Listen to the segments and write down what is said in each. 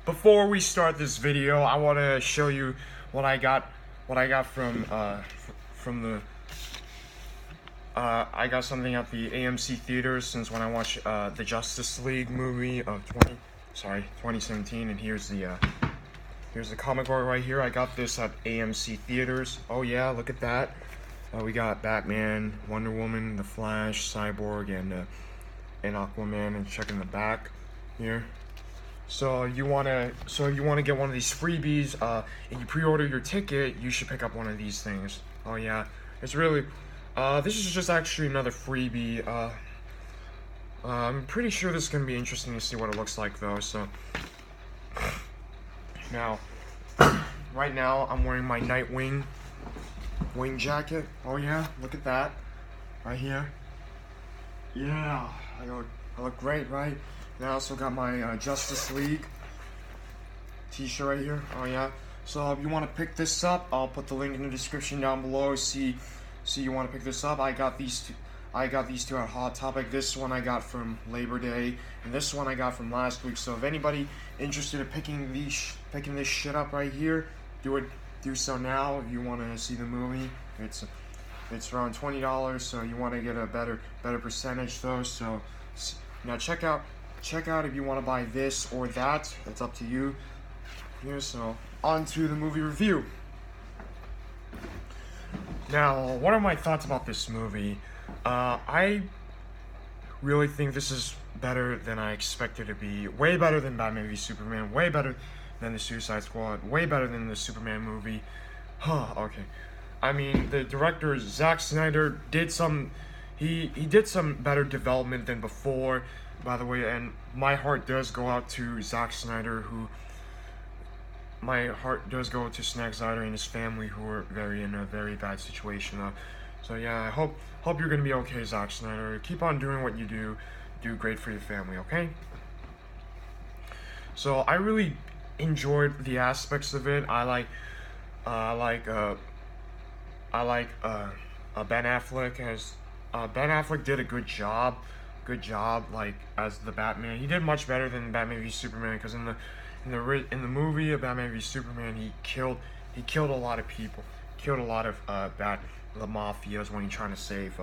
before we start this video, I want to show you what I got from the I got something at the AMC theaters since when I watched the Justice League movie of 2017, and here's the comic book right here. I got this at AMC theaters. Oh yeah, look at that. We got Batman, Wonder Woman, The Flash, Cyborg, and Aquaman, and check in the back here. So you wanna get one of these freebies, and you pre-order your ticket, you should pick up one of these things. Oh yeah, it's really, this is just actually another freebie. I'm pretty sure this is gonna be interesting to see what it looks like though. So now, right now I'm wearing my Nightwing wing jacket. Oh yeah, look at that, right here. Yeah, I look great, right? And I also got my Justice League t-shirt right here. Oh yeah. So if you want to pick this up, I'll put the link in the description down below. See you want to pick this up. I got these two at Hot Topic. This one I got from Labor Day, and this one I got from last week. So if anybody interested in picking this shit up right here, do so now. If you want to see the movie, it's around $20. So you want to get a better percentage though. So now check out if you want to buy this or that. It's up to you. Here, so on to the movie review. Now, what are my thoughts about this movie? I really think this is better than I expected it to be. Way better than Batman v Superman. Way better than the Suicide Squad. Way better than the Superman movie. Okay. I mean, the director Zack Snyder did some. He did some better development than before, by the way, and my heart does go out to Zack Snyder, my heart does go to Zack Snyder and his family, who are in a very bad situation. So yeah, I hope you're gonna be okay, Zack Snyder. Keep on doing what you do. Do great for your family, okay? So I really enjoyed the aspects of it. I like Ben Affleck as. Ben Affleck did a good job, like as the Batman. He did much better than Batman v Superman, because in the movie of Batman v Superman, he killed a lot of people, killed a lot of the mafias when he trying to save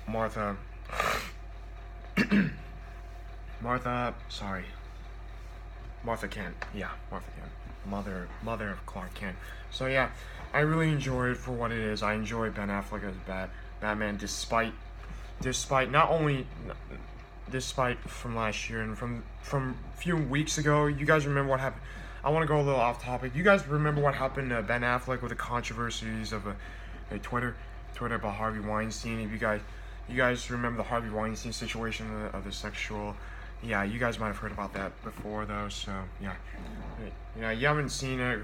Martha Kent. Yeah, Martha Kent, mother of Clark Kent. So yeah, I really enjoy it for what it is. I enjoy Ben Affleck as Batman, despite from last year and from a few weeks ago. You guys remember what happened? I want to go a little off topic. You guys remember what happened to Ben Affleck with the controversies of Twitter about Harvey Weinstein? If you guys remember the Harvey Weinstein situation of the sexual. Yeah, you guys might have heard about that before though. So yeah, you haven't seen it.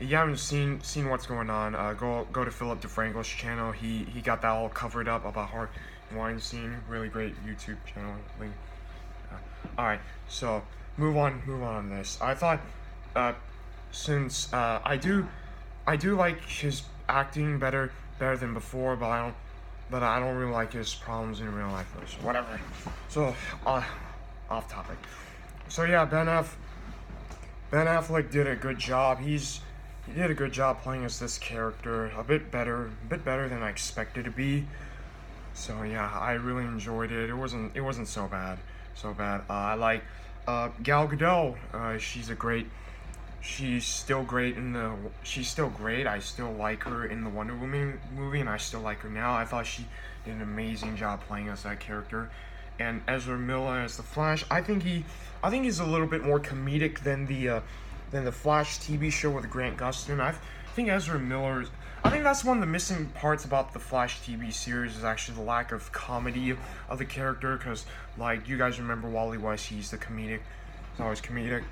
You haven't seen what's going on, go to Philip DeFranco's channel. He got that all covered up about Harvey Weinstein. Really great YouTube channel link. Alright, so move on this. I thought since I do like his acting better than before, but I don't really like his problems in real life. So whatever. So off topic. So yeah, Ben Affleck did a good job. He did a good job playing as this character, a bit better than I expected to be. So yeah, I really enjoyed it. It wasn't so bad. I like Gal Gadot. She's still great. I still like her in the Wonder Woman movie, and I still like her now. I thought she did an amazing job playing as that character. And Ezra Miller as the Flash, I think he's a little bit more comedic than the Flash TV show with Grant Gustin. I think Ezra Miller, I think that's one of the missing parts about the Flash TV series, is actually the lack of comedy of the character, because like you guys remember Wally West, he's always comedic.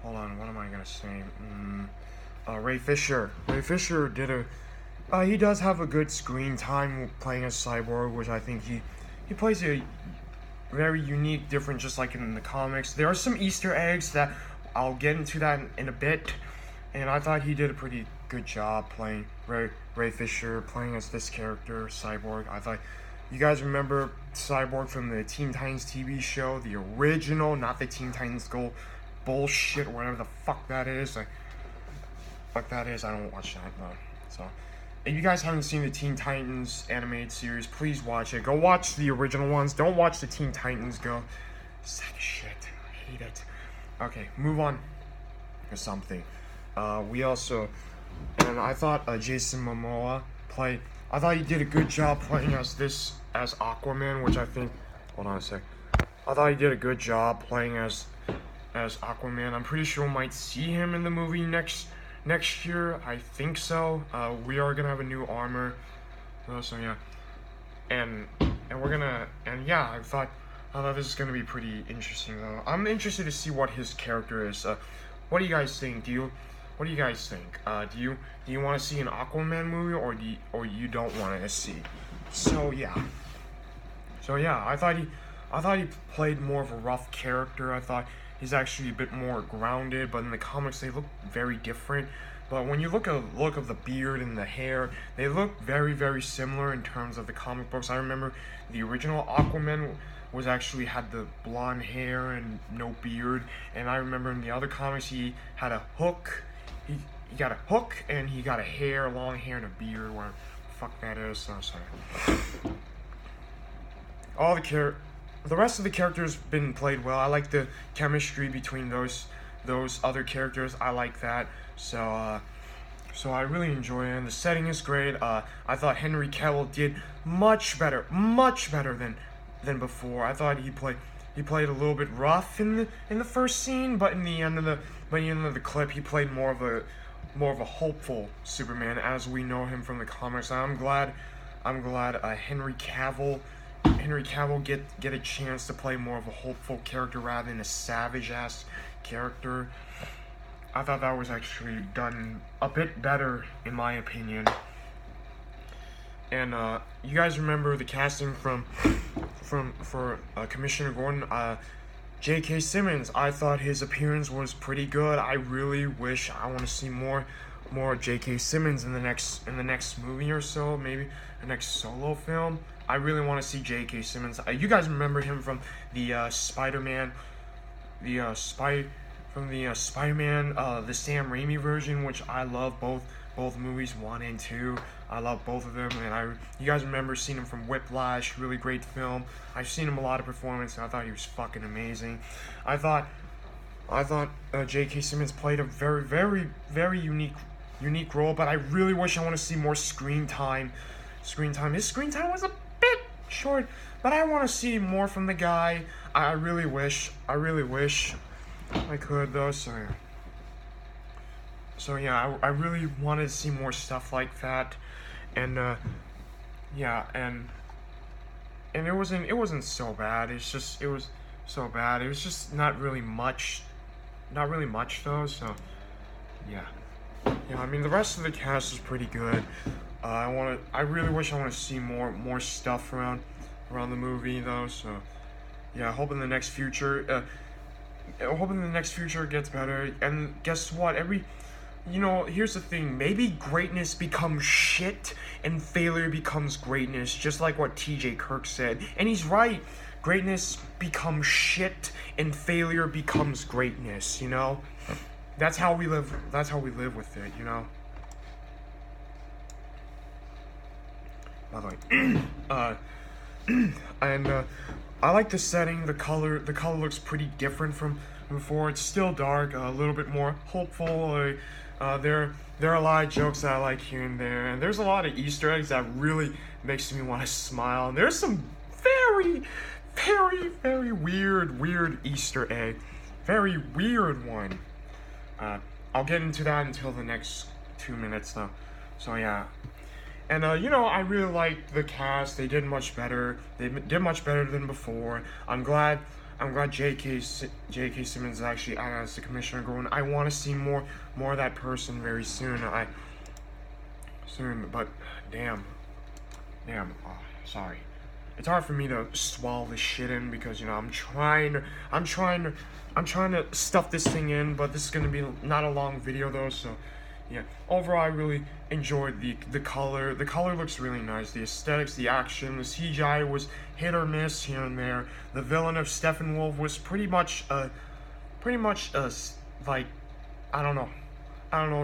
Hold on, what am I gonna say? Ray Fisher did he does have a good screen time playing as Cyborg, which I think he plays a very unique, different, just like in the comics. There are some Easter eggs that I'll get into that in a bit, and I thought he did a pretty good job playing Ray Fisher, playing as this character, Cyborg. I thought, you guys remember Cyborg from the Teen Titans TV show, the original, not the Teen Titans Go bullshit, whatever the fuck that is. I don't watch that, no. So, if you guys haven't seen the Teen Titans animated series, please watch it. Go watch the original ones. Don't watch the Teen Titans Go. Sack of shit. I hate it. Okay, move on to something. We also, and I thought Jason Momoa played, I thought he did a good job playing as Aquaman, which I think, hold on a sec. I thought he did a good job playing as Aquaman. I'm pretty sure we might see him in the movie next year. I think so. We are gonna have a new armor. So yeah, and we're gonna, and yeah, I thought this is gonna be pretty interesting though. I'm interested to see what his character is. What do you guys think? What do you guys think? Do you want to see an Aquaman movie, or you don't want to see? So yeah, I thought he played more of a rough character. I thought he's actually a bit more grounded, but in the comics they look very different. But when you look at the look of the beard and the hair, they look very, very similar in terms of the comic books. I remember the original Aquaman was actually had the blonde hair and no beard, and I remember in the other comics he had a hook. He got a hook and he got a long hair and a beard. Where the fuck that is? Oh, sorry. The rest of the characters been played well. I like the chemistry between those other characters. I like that. So I really enjoy it. And the setting is great. I thought Henry Cavill did much better than before. I thought he played a little bit rough in the first scene, but in the end of the clip, he played more of a hopeful Superman, as we know him from the comics. I'm glad Henry Cavill get a chance to play more of a hopeful character rather than a savage ass character. I thought that was actually done a bit better in my opinion. And you guys remember the casting for Commissioner Gordon, J.K. Simmons. I thought his appearance was pretty good. I really wish I want to see more J.K. Simmons in the next movie or so, maybe the next solo film. I really want to see J.K. Simmons. You guys remember him from the Spider-Man, the Spider-Man, the Sam Raimi version, which I love both movies, 1 and 2. I love both of them, and you guys remember seeing him from Whiplash, really great film. I've seen him a lot of performance, and I thought he was fucking amazing. I thought J.K. Simmons played a very, very, very unique role, but I really wish I want to see more screen time. His screen time was a bit short, but I want to see more from the guy. I really wish I could though. So yeah, I really wanted to see more stuff like that, and yeah, and it wasn't so bad. It was so bad. It was just not really much though. So yeah. I mean the rest of the cast is pretty good. I really wish I want to see more stuff around the movie though. So yeah, I hope in the next future it gets better. And guess what? Here's the thing. Maybe greatness becomes shit and failure becomes greatness, just like what T.J. Kirk said. And he's right. Greatness becomes shit and failure becomes greatness, That's how we live with it, By the way, and I like the setting. The color looks pretty different from before. It's still dark, a little bit more hopeful. There are a lot of jokes that I like here and there, and there's a lot of Easter eggs that really makes me want to smile. And there's some very, very, very weird Easter egg, very weird one. I'll get into that until the next 2 minutes though. So yeah. And I really like the cast. They did much better. They did much better than before. I'm glad J.K. Simmons is actually out as the Commissioner Gordon. I want to see more of that person very soon. But damn. Oh, sorry. it's hard for me to swallow this shit in because I'm trying to stuff this thing in, but this is gonna be not a long video though. So yeah, overall I really enjoyed the color. The color looks really nice. The aesthetics, the action, the CGI was hit or miss here and there. The villain of Steppenwolf was pretty much like I don't know,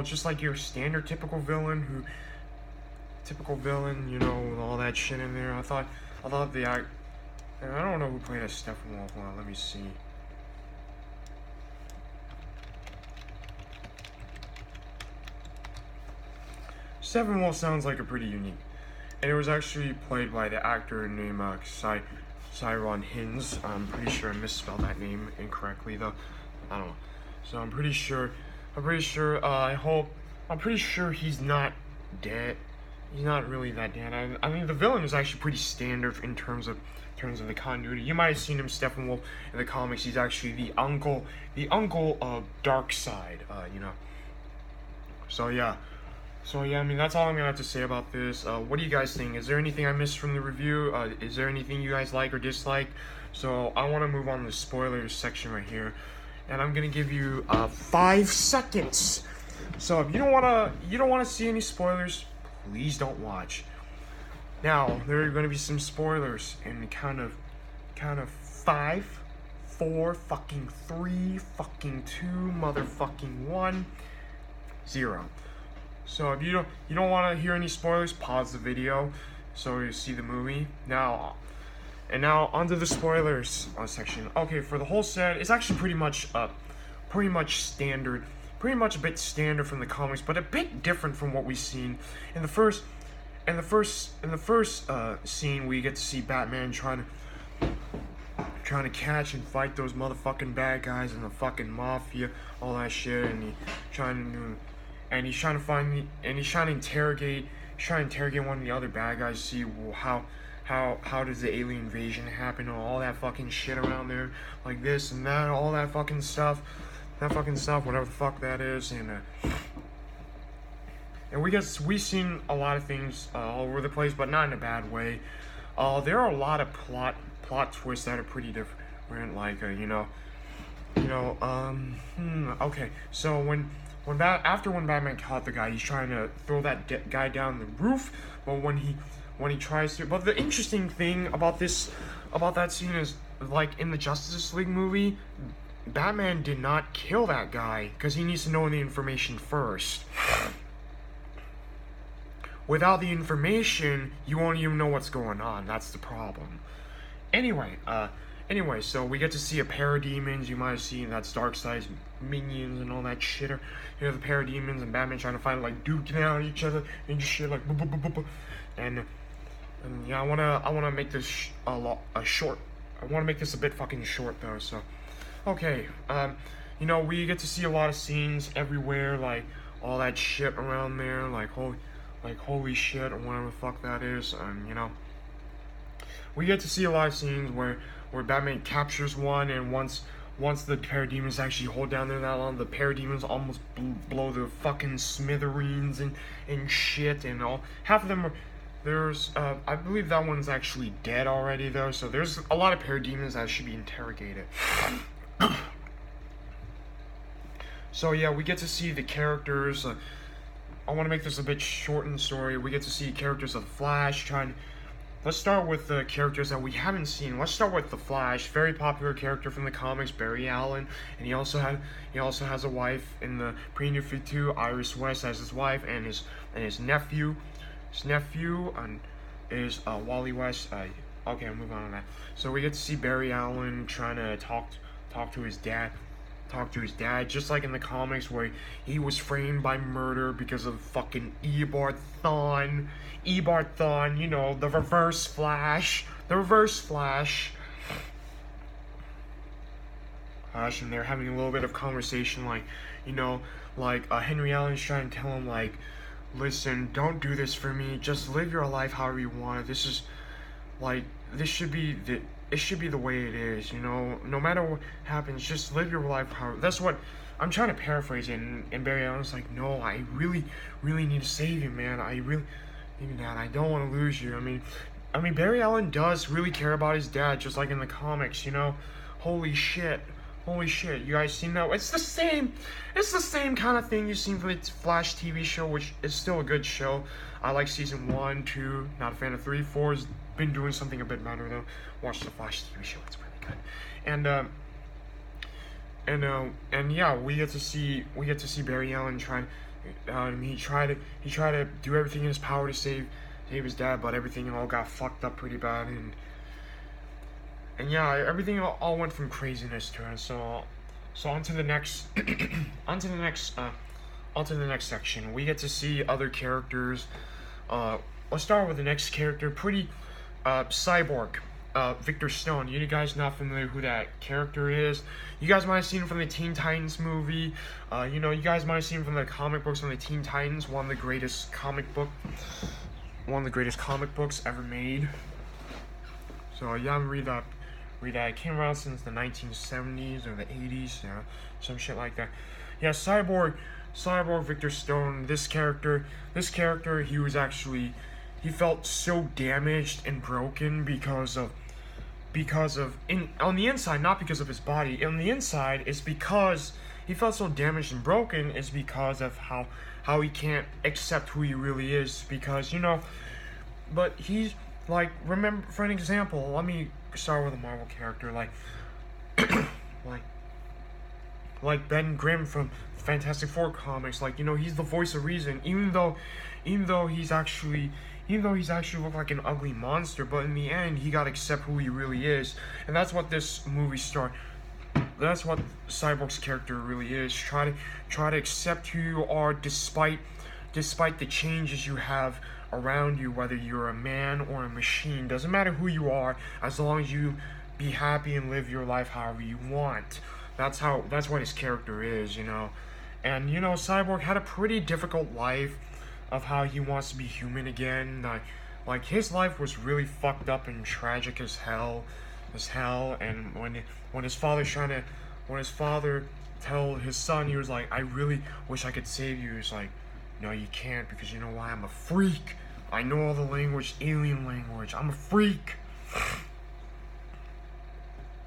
just like your standard typical villain, with all that shit in there. I thought the act. I don't know who played as Steppenwolf. Well, let me see. Steppenwolf sounds like a pretty unique, and it was actually played by the actor named Cyron Hins. I'm pretty sure I misspelled that name incorrectly though. I don't know. So I'm pretty sure he's not dead. He's not really that dead. I mean, the villain is actually pretty standard in terms of the continuity. You might have seen him, Steppenwolf, in the comics. He's actually the uncle of Darkseid. So yeah. I mean, that's all I'm gonna have to say about this. What do you guys think? Is there anything I missed from the review? Is there anything you guys like or dislike? So I want to move on to the spoilers section right here, and I'm gonna give you 5 seconds. So if you don't wanna see any spoilers, please don't watch. Now there are gonna be some spoilers in count of 5, 4, fucking 3, fucking 2, motherfucking 1, 0. So if you don't want to hear any spoilers, pause the video so you see the movie. Now onto the spoilers section. Okay, for the whole set, it's actually pretty much standard, pretty much a bit standard from the comics, but a bit different from what we've seen in the first scene. We get to see Batman trying to catch and fight those motherfucking bad guys and the fucking mafia, all that shit, and he's trying to interrogate one of the other bad guys to see how does the alien invasion happen, and all that fucking shit around there, like this and that, all that fucking stuff, whatever the fuck that is, and we've seen a lot of things all over the place, but not in a bad way. There are a lot of plot twists that are pretty different, like okay, so when Batman caught the guy, he's trying to throw that guy down the roof, but when he tries to, but the interesting thing about that scene is, like in the Justice League movie, Batman did not kill that guy because he needs to know the information first. Without the information, you won't even know what's going on. That's the problem. Anyway, so we get to see a parademons. You might have seen that's Darkseid's minions and all that shit. The parademons and Batman trying to fight, like, duking out each other and just shit, like, and yeah, I wanna make this short. I wanna make this a bit fucking short though. So, okay, we get to see a lot of scenes everywhere, like all that shit around there, like holy shit or whatever the fuck that is, we get to see a lot of scenes where Batman captures one, and once the parademons actually hold down there that long, the parademons almost blow the fucking smithereens and shit, and all. Half of them are, I believe that one's actually dead already though, so there's a lot of parademons that should be interrogated. So yeah, we get to see the characters. I want to make this a bit short in the story. We get to see characters of Flash Let's start with the characters that we haven't seen. Let's start with the Flash, very popular character from the comics, Barry Allen, and he also has a wife in the Pre-New 52. Iris West as his wife, and his nephew. His nephew is Wally West. Okay, I'll move on to that. So we get to see Barry Allen trying to talk to his dad. Just like in the comics, where he was framed by murder because of fucking Eobard Thawne, the reverse Flash. And they're having a little bit of conversation, like Henry Allen's trying to tell him, like, listen, don't do this for me, just live your life however you want. This is, like, it should be the way it is, no matter what happens, just live your life how. That's what I'm trying to paraphrase it, and Barry Allen's like, no, I really need to save you, man. Even that, I don't want to lose you. I mean, I mean, Barry Allen does really care about his dad, just like in the comics, you know? Holy shit. Holy shit, you guys seen that? It's the same kind of thing you've seen from the Flash TV show, which is still a good show. I like season 1, 2, not a fan of 3, 4 has been doing something a bit better though. Watch the Flash TV show, it's really good. And yeah, we get to see Barry Allen trying. He tried to do everything in his power to save his dad, but everything all got fucked up pretty bad, and yeah, everything all went from craziness to it. So on to the next, on to the next section. We get to see other characters. Let's start with the next character. Cyborg. Victor Stone. You guys not familiar who that character is? You guys might have seen him from the Teen Titans movie. You guys might have seen him from the comic books on the Teen Titans, one of the greatest comic books ever made. So yeah, read that. It came around since the 1970s or the 80s, yeah, some shit like that. Yeah, Cyborg Victor Stone. This character, he felt so damaged and broken because of on the inside, not because of his body. On the inside, it's because he felt so damaged and broken is because of how he can't accept who he really is, because but he's like, remember, for an example, let me start with a Marvel character like like Ben Grimm from Fantastic Four comics. Like, he's the voice of reason, even though he's actually looked like an ugly monster, but in the end he got to accept who he really is. And that's what this movie that's what Cyborg's character really is. Try to accept who you are despite the changes you have around you, whether you're a man or a machine. Doesn't matter who you are, as long as you be happy and live your life however you want. That's what his character is, And Cyborg had a pretty difficult life of how he wants to be human again. Like his life was really fucked up and tragic as hell. And when his father told his son, he was like, I really wish I could save you. He's like, no, you can't, because you know why? I'm a freak. I know all the language, alien language. I'm a freak.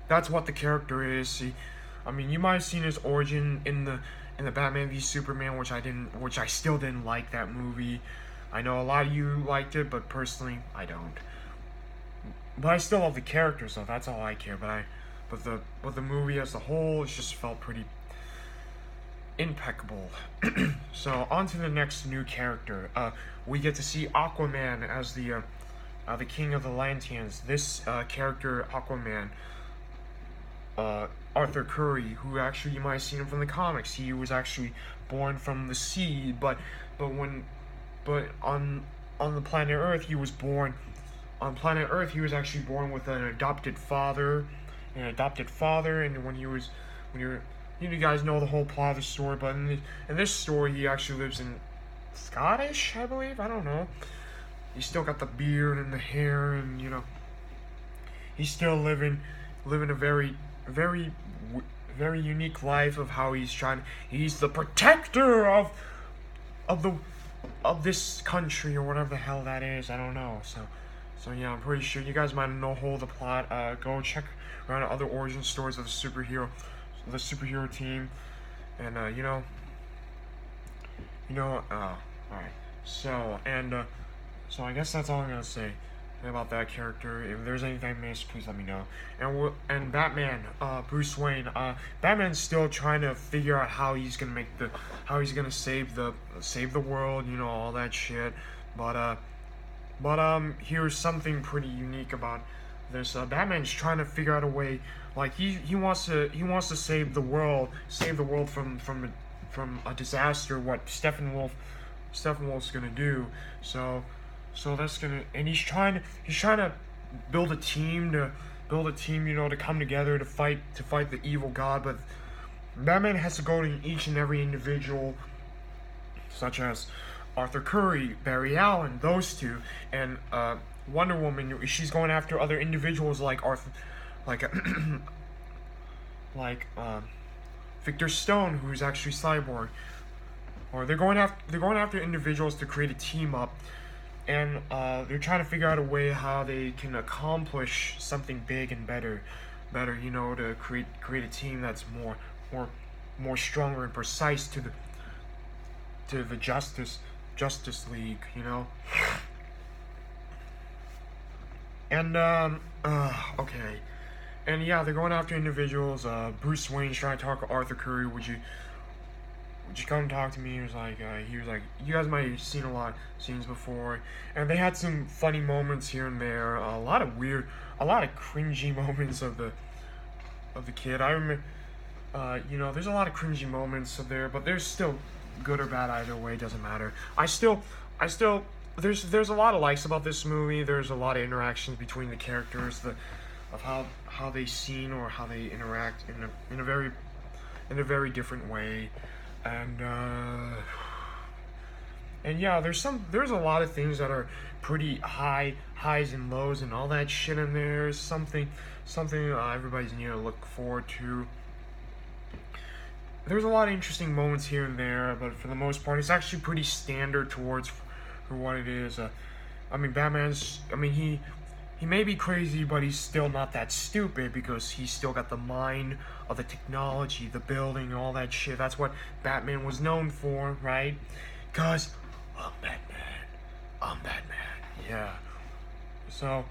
That's what the character is. See, I mean, you might have seen his origin in the Batman v Superman, which I still didn't like that movie. I know a lot of you liked it, but personally, I don't. But I still love the character, so that's all I care. But the movie as a whole, it just felt pretty impeccable. So on to the next new character. We get to see Aquaman as the king of the Atlanteans. This character, Aquaman, Arthur Curry, who actually you might have seen him from the comics. He was actually born from the sea, but on the planet Earth he was born. On planet Earth he was actually born with an adopted father, and when you guys know the whole plot of the story, but in this story he actually lives in Scottish, I believe. I don't know. He's still got the beard and the hair, and he's still living a very unique life of how he's the protector of this country, or whatever the hell that is. I don't know. So yeah, I'm pretty sure you guys might know whole the plot. Go check around other origin stories of the superhero team, and alright. So I guess that's all I'm gonna say about that character. If there's anything I missed, please let me know. And Batman, Bruce Wayne. Batman's still trying to figure out how he's gonna save the world. All that shit. But here's something pretty unique about this. Batman's trying to figure out a way. Like he wants to save the world from a disaster. What Steppenwolf's gonna do. So that's gonna, and he's trying to build a team to come together to fight the evil god. But Batman has to go to each and every individual, such as Arthur Curry, Barry Allen, those two, and Wonder Woman. She's going after other individuals like Victor Stone, who's actually Cyborg. Or they're going after individuals to create a team up and they're trying to figure out a way how they can accomplish something big and better, you know, to create a team that's more stronger and precise to the Justice League, you know. And okay, and yeah, they're going after individuals. Bruce Wayne's trying to talk to Arthur Curry. Would you come talk to me? He was like, you guys might have seen a lot of scenes before, and they had some funny moments here and there. A lot of cringy moments of the kid. I remember, you know, there's a lot of cringy moments of there, but there's still good or bad either way. Doesn't matter. There's a lot of likes about this movie. There's a lot of interactions between the characters, of how they scene or how they interact in a very different way. And yeah, there's a lot of things that are pretty highs and lows and all that shit in there. Something everybody's need to look forward to. There's a lot of interesting moments here and there, but for the most part, it's actually pretty standard for what it is. I mean, he may be crazy, but he's still not that stupid because he's still got the mind of the technology, the building, all that shit. That's what Batman was known for, right? Because I'm Batman. Yeah. So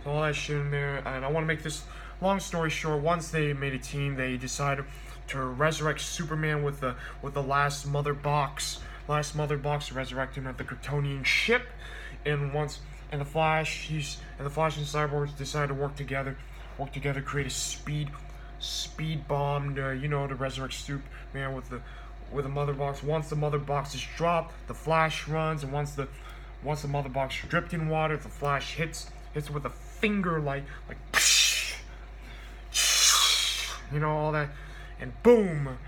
all that shit in there, and I want to make this long story short. Once they made a team, they decided to resurrect Superman with the last mother box, to resurrect him at the Kryptonian ship, and the Flash and Cyborg decided to work together, create a speed bomb to, you know, to resurrect Superman with the mother box. Once the mother box is dropped, the Flash runs, and once the mother box is dripped in water, the Flash hits with a finger like you know, all that, and boom,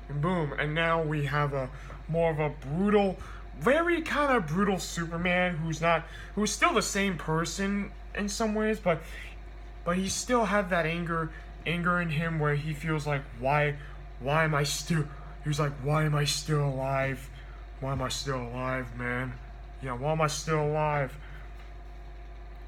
and now we have a more of a brutal, very kind of brutal Superman who's still the same person in some ways, but he still had that anger in him where he feels like, why am I still alive? Why am I still alive, man? Yeah, why am I still alive?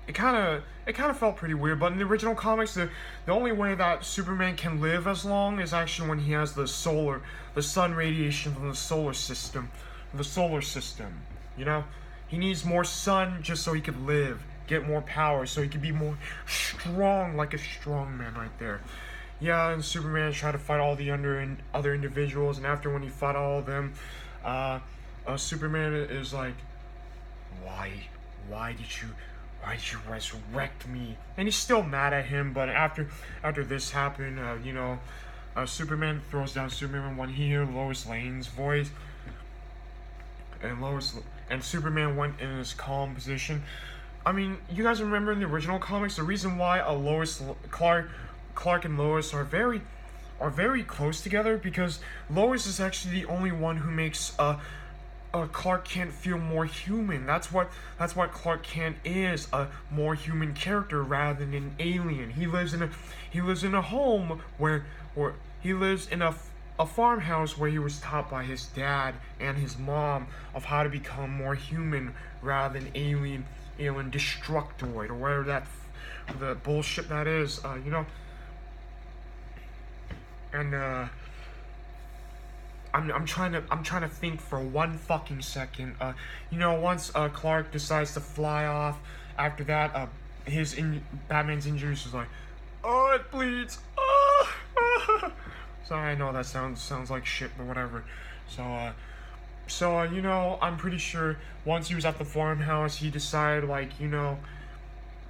It kind of felt pretty weird, but in the original comics, the only way that Superman can live as long is actually when he has the sun radiation from the solar system. You know, he needs more sun just so he could live, get more power, so he could be more strong, like a strong man right there. Yeah, and Superman tried to fight all the other individuals, and after when he fought all of them, Superman is like, why did you resurrect me? And he's still mad at him, but after this happened, you know, Superman throws down Superman when he hears Lois Lane's voice, and Superman went in his calm position. I mean, you guys remember in the original comics, the reason why Clark and Lois are very close together, because Lois is actually the only one who makes Clark Kent feel more human. That's what Clark Kent is, a more human character rather than an alien. He lives in a home where he lives in a farmhouse where he was taught by his dad and his mom of how to become more human rather than alien destructoid or whatever the bullshit that is, you know. And I'm trying to think for one fucking second. You know, once Clark decides to fly off, after that, Batman's injuries was like, oh, it bleeds. Sorry, I know that sounds like shit, but whatever. So you know, I'm pretty sure once he was at the farmhouse, he decided, you know,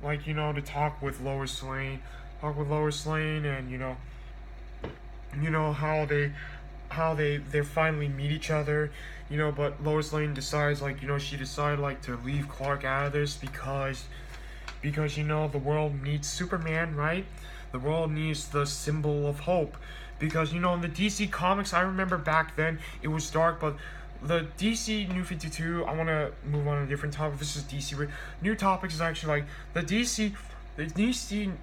to talk with Lois Lane, and you know how they finally meet each other, you know, but Lois Lane decides, she decided, to leave Clark out of this because, you know, the world needs Superman, right? The world needs the symbol of hope. Because, you know, in the DC Comics, I remember back then, it was dark, but the DC New 52, I want to move on to a different topic. This is DC. New topics is actually, the DC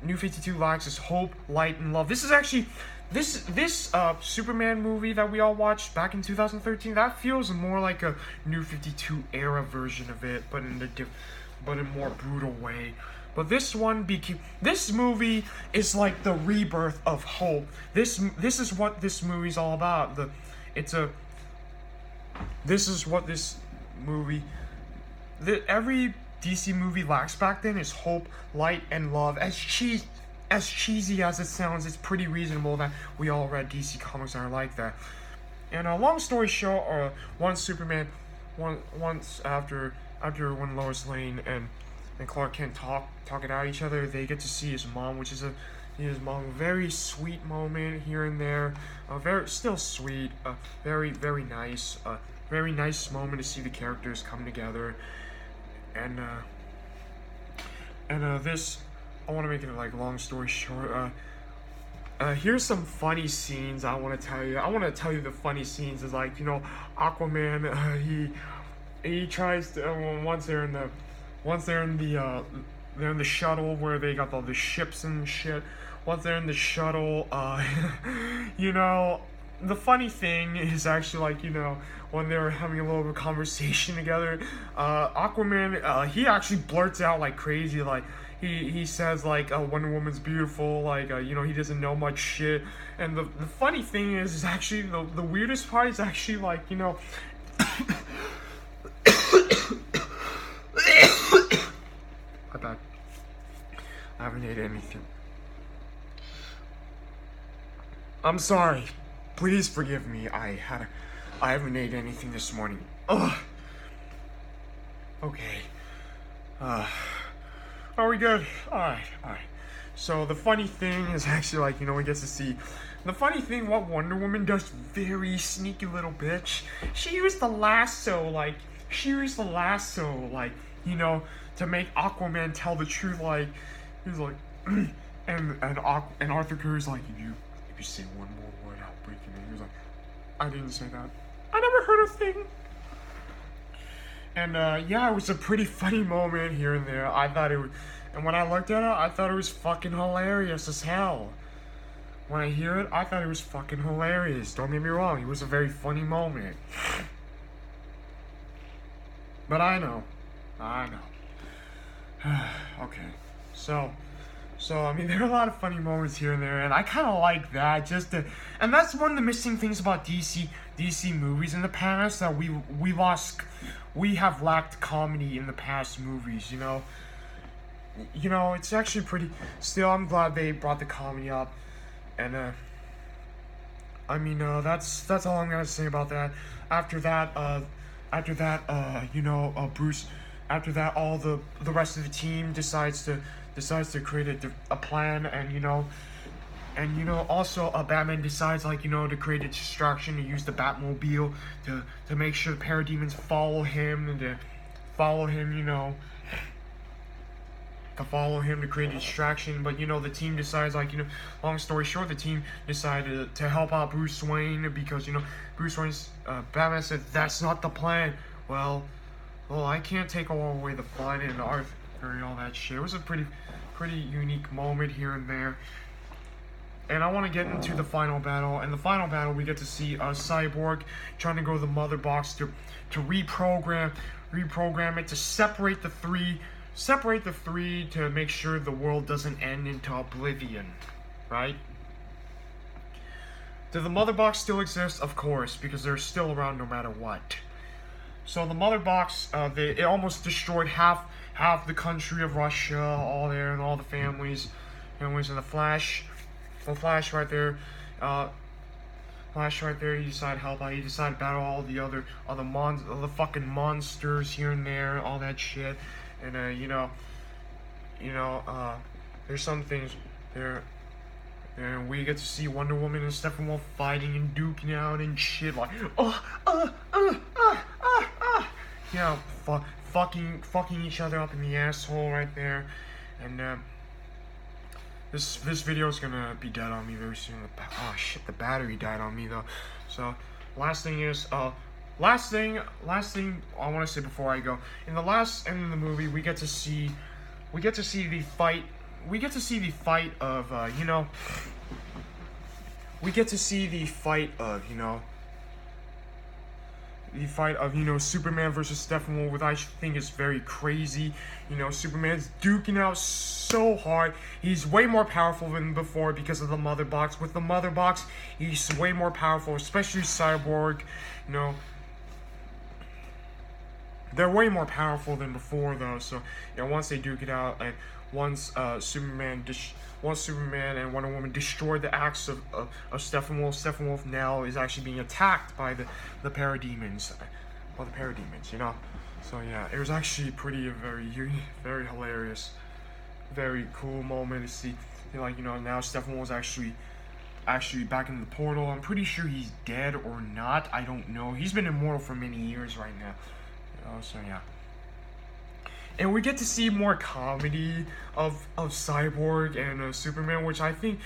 New 52 lacks is hope, light, and love. This is actually this Superman movie that we all watched back in 2013, that feels more like a New 52 era version of it, but in a more brutal way. But this movie is like the rebirth of hope. This is what this movie's all about. Every DC movie lacks back then is hope, light, and love. As cheesy as it sounds, it's pretty reasonable that we all read DC comics that are like that. And long story short, once after when Lois Lane and Clark Kent talk it out each other, they get to see his mom, which is a very sweet moment here and there. Very still sweet. Very nice. Very nice moment to see the characters come together. And this, I want to make it like long story short. Here's some funny scenes I want to tell you. I want to tell you the funny scenes is like, Aquaman. He tries to once they're in the shuttle where they got all the ships and shit. Once they're in the shuttle, the funny thing is actually when they were having a little bit of conversation together, Aquaman, he actually blurts out like crazy, like he says Wonder Woman's beautiful, he doesn't know much shit. And the funny thing is actually the weirdest part is actually my bad. I haven't ate anything. I'm sorry. Please forgive me. I haven't ate anything this morning. Ugh. Okay. Are we good? Alright. So the funny thing is actually we get to see the funny thing what Wonder Woman does, very sneaky little bitch. She used the lasso, to make Aquaman tell the truth, he's like, and Arthur Curry's like, if you say one more word, I'll break your name. He was like, I didn't say that. I never heard a thing. And it was a pretty funny moment here and there. I thought it was, and when I looked at it, I thought it was fucking hilarious as hell. When I hear it, I thought it was fucking hilarious. Don't get me wrong, it was a very funny moment. But I know. Okay, so I mean, there are a lot of funny moments here and there, and I kind of like that. And that's one of the missing things about DC movies in the past, that we have lacked comedy in the past movies. It's actually pretty. Still, I'm glad they brought the comedy up, and that's all I'm gonna say about that. After that, Bruce. After that, all the rest of the team decides to create a plan, and also Batman decides to create a distraction, to use the Batmobile to make sure the parademons follow him, and to follow him to create a distraction. But the team decides long story short, the team decided to help out Bruce Wayne, because Bruce Wayne's Batman said that's not the plan. Well, I can't take away the fun and Arthur and all that shit. It was a pretty unique moment here and there. And I want to get into the final battle. And the final battle, we get to see Cyborg trying to go to the mother box to reprogram it, to separate the three to make sure the world doesn't end into oblivion, right? Do the mother box still exist? Of course, because they're still around no matter what. So the mother box, it almost destroyed half the country of Russia, all there, and all the families in the Flash right there. He decided to help out. He decided to battle all the fucking monsters here and there, all that shit. And there's some things there. And we get to see Wonder Woman and Steppenwolf fighting and duking out and shit, fucking each other up in the asshole right there. And this video is gonna be dead on me very soon. Oh shit, the battery died on me though. So last thing I want to say before I go, in the last end of the movie, we get to see the fight. We get to see the fight of we get to see the fight of, Superman versus Steppenwolf, which I think is very crazy. Superman's duking out so hard. He's way more powerful than before because of the Mother Box. With the Mother Box, he's way more powerful, especially Cyborg. They're way more powerful than before, though. So, once they duke it out, and once Superman and Wonder Woman destroyed the axe of Steppenwolf, Steppenwolf now is actually being attacked by the parademons. So yeah, it was actually very hilarious, very cool moment to see. Now Steppenwolf is actually back in the portal. I'm pretty sure he's dead or not. I don't know. He's been immortal for many years right now. So yeah. And we get to see more comedy of Cyborg and Superman, which I think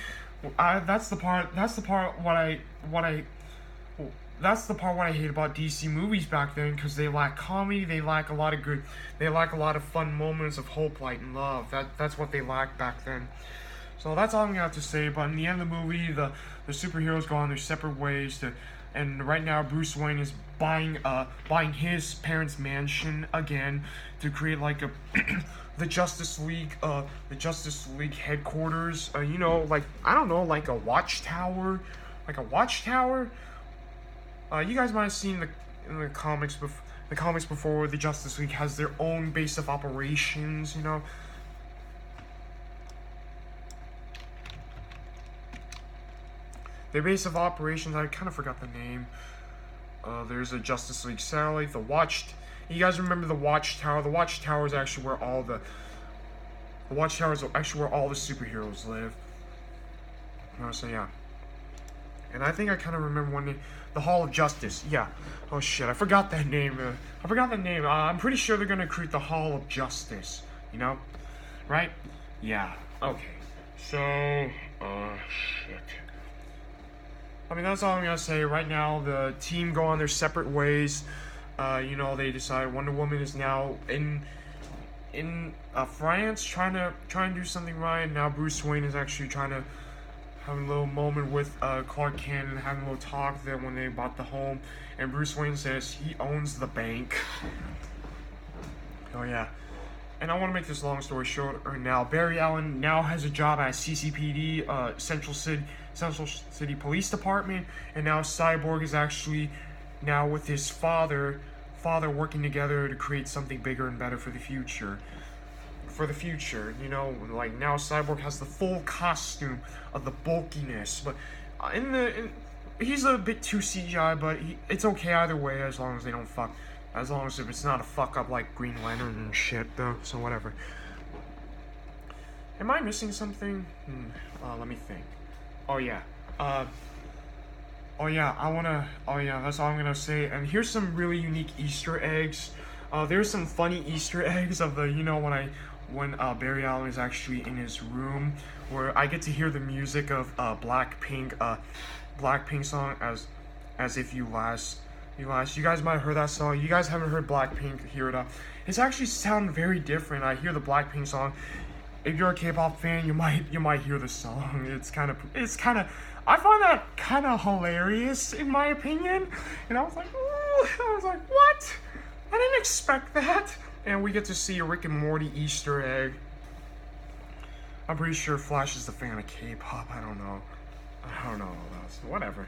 that's the part what I hate about DC movies back then, because they lack comedy, they lack a lot of fun moments of hope, light, and love. That's what they lacked back then. So that's all I'm gonna have to say. But in the end of the movie, the superheroes go on their separate ways and right now Bruce Wayne is buying his parents' mansion again to create like the Justice League headquarters. I don't know, like a watchtower. You guys might have seen in the comics before, the Justice League has their own base of operations. Their base of operations, I kind of forgot the name. There's a Justice League satellite, you guys remember the Watchtower? The Watchtower is actually where all the superheroes live. So yeah. And I think I kind of remember one name, the Hall of Justice. Yeah. Oh shit, I forgot that name. I'm pretty sure they're gonna create the Hall of Justice. Right? Yeah. Okay. So, shit. That's all I'm gonna say. Right now, the team go on their separate ways. They decide Wonder Woman is now in France, trying to do something right. And now Bruce Wayne is actually trying to have a little moment with Clark Kent and having a little talk there when they bought the home. And Bruce Wayne says he owns the bank. Oh yeah. And I want to make this long story short. Now Barry Allen now has a job at CCPD, Central City Police Department, and now Cyborg is actually now with his father working together to create something bigger and better for the future. Now Cyborg has the full costume of the bulkiness, but he's a bit too CGI, but it's okay either way as long as they don't fuck. As long as if it's not a fuck up like Green Lantern and shit, though. So whatever. Am I missing something? Let me think. Oh yeah. That's all I'm gonna say. And here's some really unique Easter eggs. There's some funny Easter eggs of the, when Barry Allen is actually in his room, where I get to hear the music of Blackpink song as if you last. You guys might have heard that song. You guys haven't heard Blackpink, hear it up. It's actually sound very different. I hear the Blackpink song. If you're a K-pop fan, you might hear the song. It's kind of I find that kind of hilarious in my opinion. And I was like, what? I didn't expect that. And we get to see a Rick and Morty Easter egg. I'm pretty sure Flash is the fan of K-pop. I don't know. Whatever.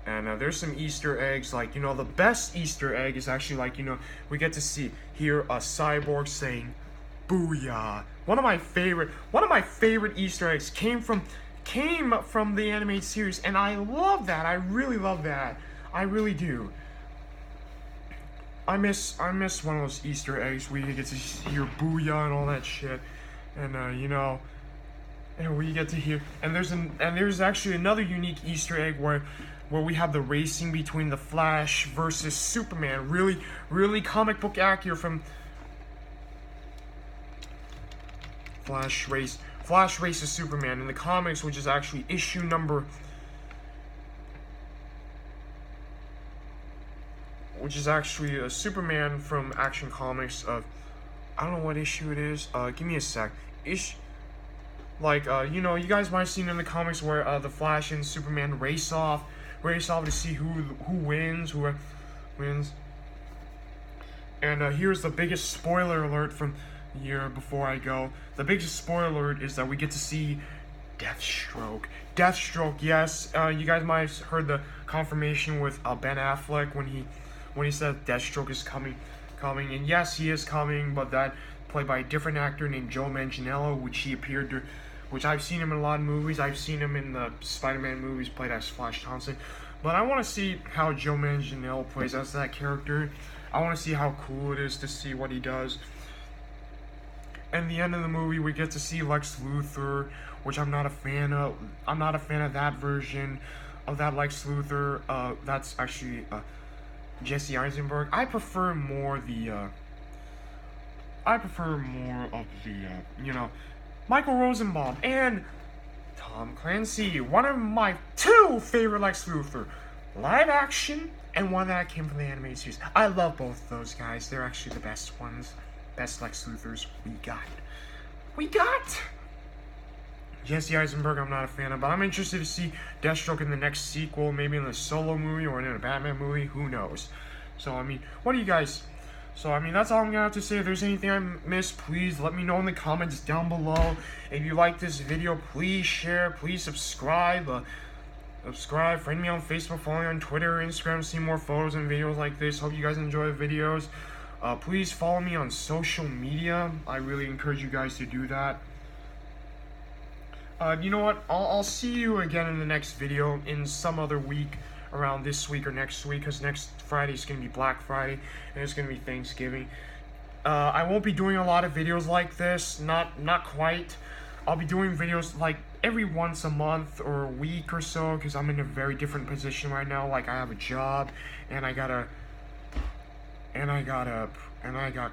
And there's some Easter eggs, the best Easter egg is actually we get to hear a Cyborg saying, "Booyah." One of my favorite Easter eggs came from the animated series, and I love that. I really love that. I really do. I miss one of those Easter eggs where you get to hear "Booyah" and all that shit, and and we get to hear, and there's actually another unique Easter egg where we have the racing between the Flash versus Superman. Really comic book accurate from Flash races Superman in the comics, which is actually issue number, which is actually a Superman from Action Comics of, I don't know what issue it is. Give me a sec. Like, you know, you guys might have seen in the comics where the Flash and Superman race off to see who wins, who wins. And here's the biggest spoiler alert from the year before I go. The biggest spoiler alert is that we get to see Deathstroke. Deathstroke, yes. You guys might have heard the confirmation with Ben Affleck when he said Deathstroke is coming, and yes, he is coming, but that played by a different actor named Joe Manganiello, which I've seen him in a lot of movies. I've seen him in the Spider-Man movies, played as Flash Thompson. But I want to see how Joe Manganiello plays as that character. I want to see how cool it is to see what he does. And the end of the movie, we get to see Lex Luthor, which I'm not a fan of. I'm not a fan of that version of that Lex Luthor. That's actually Jesse Eisenberg. I prefer more of the you know, Michael Rosenbaum and Tom Clancy. One of my two favorite Lex Luthor, live action, and one that came from the animated series. I love both of those guys. They're actually the best ones. Best Lex Luthors we got. Jesse Eisenberg, I'm not a fan of, but I'm interested to see Deathstroke in the next sequel, maybe in the Solo movie or in a Batman movie. Who knows? So, I mean, what do you guys? So, I mean, that's all I'm gonna have to say. If there's anything I missed, please let me know in the comments down below. If you like this video, please share, please subscribe. Friend me on Facebook, follow me on Twitter, Instagram, see more photos and videos like this. Hope you guys enjoy the videos. Please follow me on social media. I really encourage you guys to do that. You know what? I'll see you again in the next video in some other week, around this week or next week, because next Friday is going to be Black Friday, and it's going to be Thanksgiving. I won't be doing a lot of videos like this, not quite. I'll be doing videos like every once a month or a week or so, because I'm in a very different position right now. Like, I have a job, and I got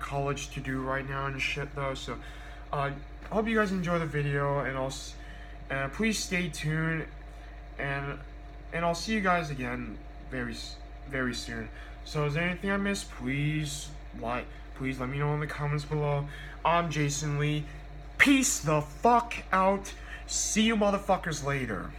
college to do right now and shit though. So, I hope you guys enjoy the video, and please stay tuned, and I'll see you guys again very soon. So, is there anything I missed? Please let me know in the comments below. I'm Jason Lee. Peace the fuck out. See you motherfuckers later.